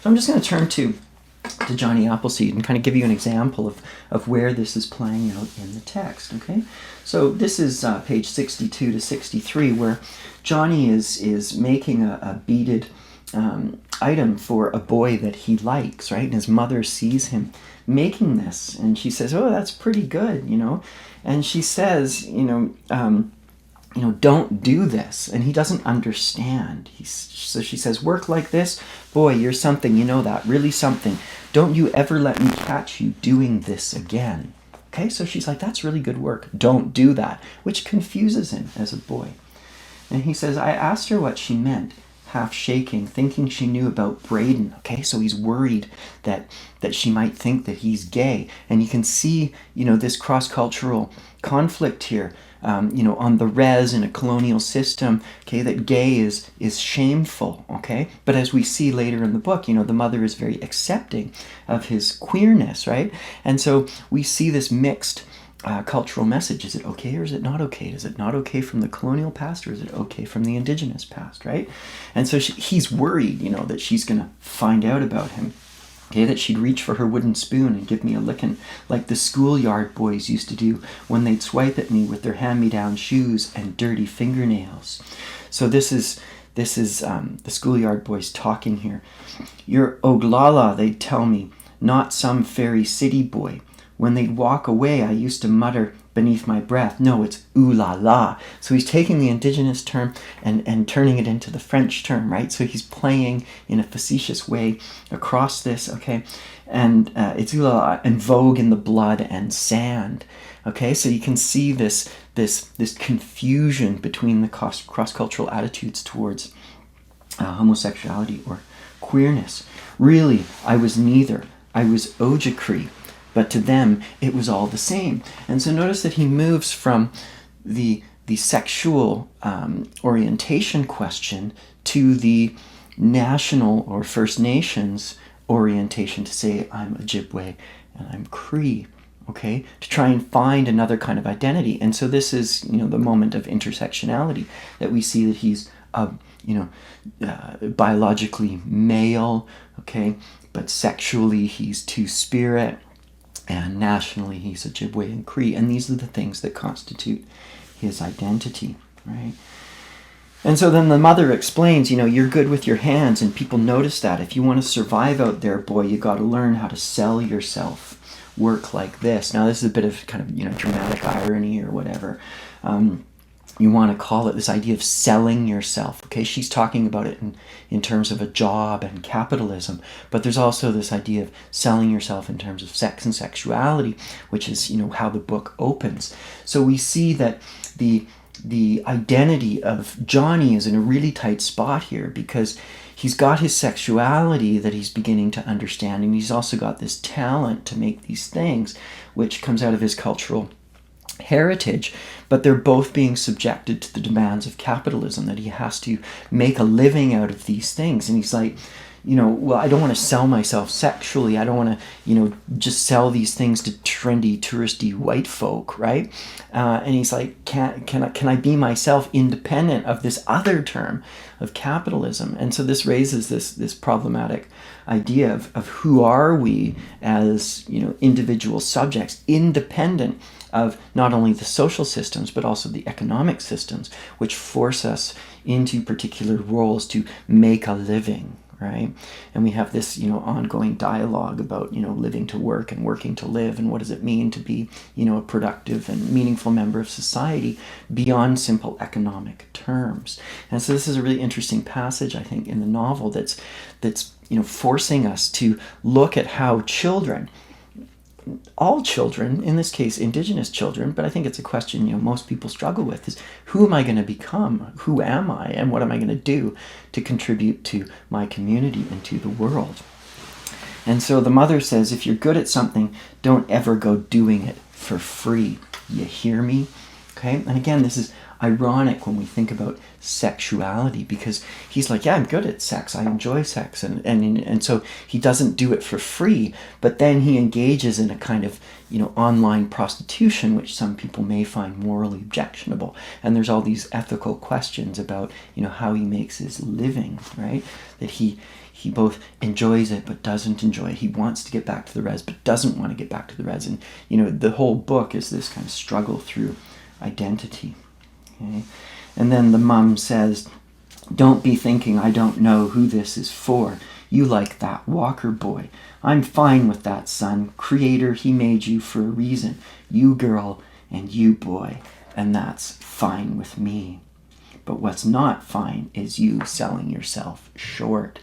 I'm just going to turn to Jonny Appleseed and kind of give you an example of where this is playing out in the text, okay? So this is page 62 to 63, where Jonny is making a beaded item for a boy that he likes, right? And his mother sees him making this, and she says, "Oh, that's pretty good, you know." And she says, don't do this. And he doesn't understand. So she says, "Work like this? Boy, you're something, you know that, really something. Don't you ever let me catch you doing this again." Okay, so she's like, "That's really good work. Don't do that," which confuses him as a boy. And he says, "I asked her what she meant," half shaking, thinking she knew about Braden. Okay, so he's worried that she might think that he's gay. And you can see, this cross-cultural conflict here, on the res in a colonial system, okay, that gay is shameful, okay? But as we see later in the book, the mother is very accepting of his queerness, right? And so we see this mixed cultural message. Is it okay or is it not okay? Is it not okay from the colonial past or is it okay from the indigenous past, right? And so he's worried, that she's going to find out about him. Okay, that she'd reach for her wooden spoon and give me a licking like the schoolyard boys used to do when they'd swipe at me with their hand-me-down shoes and dirty fingernails. So this is the schoolyard boys talking here. "You're Oglala," they'd tell me, "not some fairy city boy. When they'd walk away, I used to mutter beneath my breath, 'No, it's ooh la la.'" So he's taking the indigenous term and turning it into the French term, right? So he's playing in a facetious way across this, okay? And it's ooh la la, and vogue in the blood and sand, okay? So you can see this confusion between the cross-cultural attitudes towards homosexuality or queerness. "Really, I was neither. I was Ojibwe. But to them, it was all the same." And so notice that he moves from the sexual orientation question to the national or First Nations orientation to say, "I'm Ojibwe and I'm Cree," okay? To try and find another kind of identity. And so this is, the moment of intersectionality that we see that he's, biologically male, okay? But sexually, he's two-spirit. And nationally, he's Ojibwe and Cree. And these are the things that constitute his identity, right? And so then the mother explains, "You're good with your hands, and people notice that. If you want to survive out there, boy, you got to learn how to sell yourself. Work like this." Now, this is a bit of kind of, dramatic irony or whatever. You want to call it this idea of selling yourself. Okay, she's talking about it in terms of a job and capitalism, but there's also this idea of selling yourself in terms of sex and sexuality, which is, how the book opens. So we see that the identity of Jonny is in a really tight spot here because he's got his sexuality that he's beginning to understand, and he's also got this talent to make these things, which comes out of his cultural heritage, but they're both being subjected to the demands of capitalism, that he has to make a living out of these things. And he's like, well, I don't want to sell myself sexually. I don't want to, just sell these things to trendy, touristy white folk, right? And he's like, can I be myself independent of this other term of capitalism? And so this raises this problematic idea of who are we as, individual subjects, independent of not only the social systems, but also the economic systems, which force us into particular roles to make a living, right? And we have this, ongoing dialogue about, living to work and working to live, and what does it mean to be, a productive and meaningful member of society beyond simple economic terms. And so this is a really interesting passage, I think, in the novel that's forcing us to look at how children, all children, in this case indigenous children, but I think it's a question most people struggle with, is who am I going to become? Who am I? And what am I going to do to contribute to my community and to the world? And so the mother says, "If you're good at something, don't ever go doing it for free. You hear me?" Okay? And again, this is ironic when we think about sexuality, because he's like, yeah, I'm good at sex, I enjoy sex, and so he doesn't do it for free, but then he engages in a kind of online prostitution, which some people may find morally objectionable, and there's all these ethical questions about how he makes his living, right? That he he both enjoys it but doesn't enjoy it. He wants to get back to the res but doesn't want to get back to the res. And, the whole book is this kind of struggle through identity. Okay? And then the mom says, don't be thinking I don't know who this is for. You like that Walker boy. I'm fine with that, son. Creator, he made you for a reason. You girl and you boy. And that's fine with me. But what's not fine is you selling yourself short.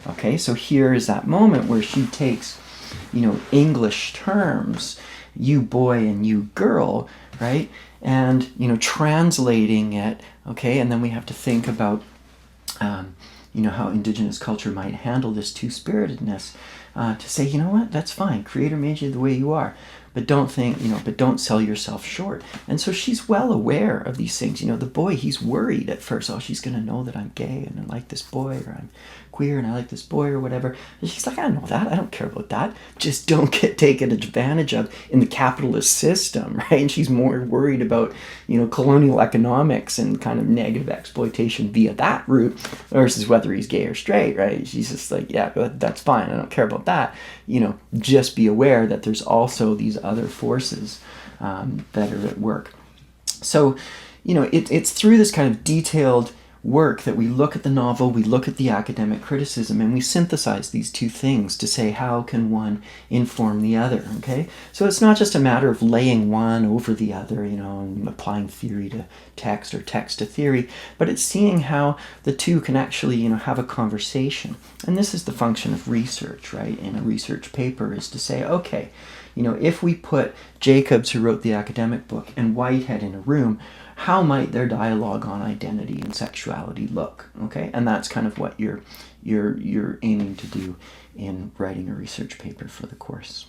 Okay, so here is that moment where she takes, English terms, you boy and you girl, right? And, translating it, okay? And then we have to think about, how Indigenous culture might handle this two-spiritedness, to say, you know what, that's fine. Creator made you the way you are. But don't think, but don't sell yourself short. And so she's well aware of these things. The boy, he's worried at first. Oh, she's going to know that I'm gay and I like this boy, or I'm queer and I like this boy, or whatever. And she's like, I know that. I don't care about that. Just don't get taken advantage of in the capitalist system, right? And she's more worried about, colonial economics and kind of negative exploitation via that route versus whether he's gay or straight, right? She's just like, yeah, that's fine. I don't care about that. Just be aware that there's also these other forces that are at work. So, it's through this kind of detailed work that we look at the novel, we look at the academic criticism, and we synthesize these two things to say how can one inform the other, okay? So it's not just a matter of laying one over the other, and applying theory to text or text to theory, but it's seeing how the two can actually, have a conversation. And this is the function of research, right? In a research paper is to say, okay, if we put Jacobs, who wrote the academic book, and Whitehead in a room, how might their dialogue on identity and sexuality look? Okay, and that's kind of what you're aiming to do in writing a research paper for the course.